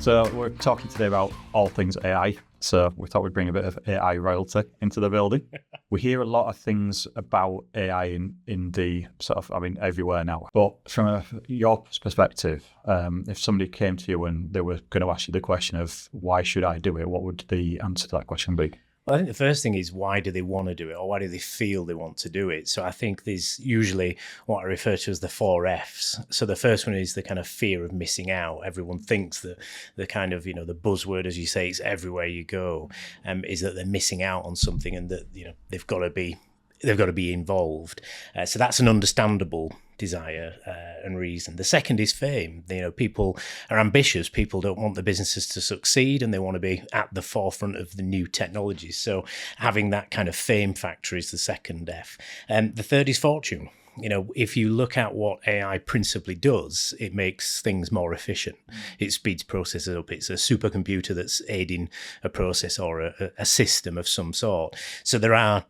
So we're talking today about all things AI. So we thought we'd bring a bit of AI royalty into the building. We hear a lot of things about AI in the sort of, everywhere now. But from your perspective, if somebody came to you and they were going to ask you the question of why should I do it, what would the answer to that question be? Well, I think the first thing is, why do they want to do it, or why do they feel they want to do it? So I think there's usually what I refer to as the 4 Fs. So the first one is the kind of fear of missing out. Everyone thinks that the kind of, the buzzword, as you say, it's everywhere you go, is that they're missing out on something and that, they've got to be involved. So that's an understandable desire and reason. The second is fame. People are ambitious. People don't want the businesses to succeed, and they want to be at the forefront of the new technologies. So having that kind of fame factor is the second F. And the third is fortune. If you look at what AI principally does, it makes things more efficient. It speeds processes up. It's a supercomputer that's aiding a process or a system of some sort. So there are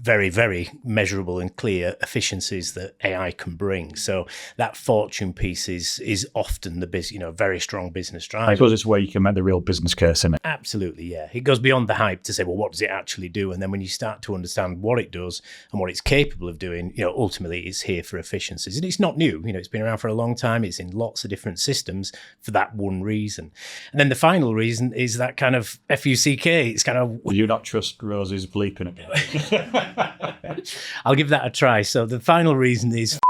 very, very measurable and clear efficiencies that AI can bring. So that fortune piece is often the very strong business driver. I suppose it's where you can make the real business case in it. Absolutely, yeah. It goes beyond the hype to say, well, what does it actually do? And then when you start to understand what it does and what it's capable of doing, ultimately it's here for efficiencies. And it's not new. It's been around for a long time. It's in lots of different systems for that one reason. And then the final reason is that kind of FUCK. It's kind of... Will you not trust Rosie's bleeping again? I'll give that a try. So the final reason is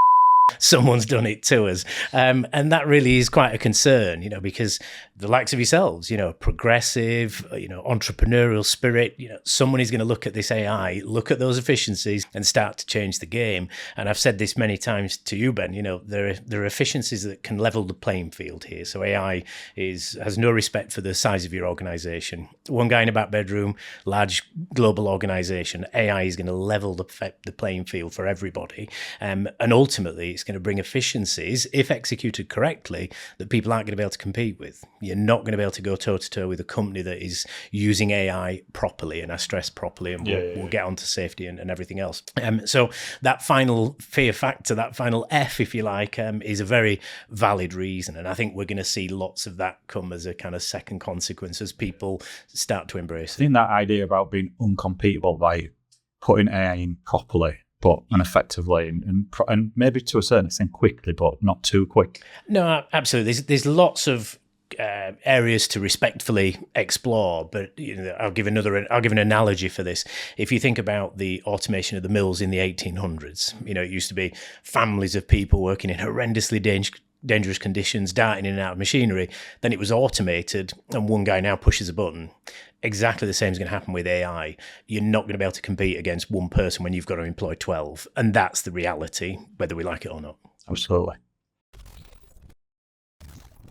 someone's done it to us. And that really is quite a concern, because the likes of yourselves, progressive, entrepreneurial spirit, someone is going to look at this AI, look at those efficiencies and start to change the game. And I've said this many times to you, Ben, there are efficiencies that can level the playing field here. So AI has no respect for the size of your organization. One guy in a back bedroom, large global organization, AI is going to level the playing field for everybody. And ultimately, it's going to bring efficiencies, if executed correctly, that people aren't going to be able to compete with. You're not going to be able to go toe-to-toe with a company that is using AI properly, and I stress properly, and we'll get on to safety and everything else. So that final fear factor, that final F, if you like, is a very valid reason. And I think we're going to see lots of that come as a kind of second consequence as people start to embrace it. I think that idea about being uncompetable by putting AI in properly and effectively, and maybe to a certain extent quickly, but not too quick. No, absolutely. There's lots of areas to respectfully explore, but I'll give an analogy for this. If you think about the automation of the mills in the 1800s, it used to be families of people working in horrendously dangerous conditions, darting in and out of machinery. Then it was automated, and one guy now pushes a button. Exactly the same is going to happen with AI. You're not going to be able to compete against one person when you've got to employ 12. And that's the reality, whether we like it or not. Absolutely.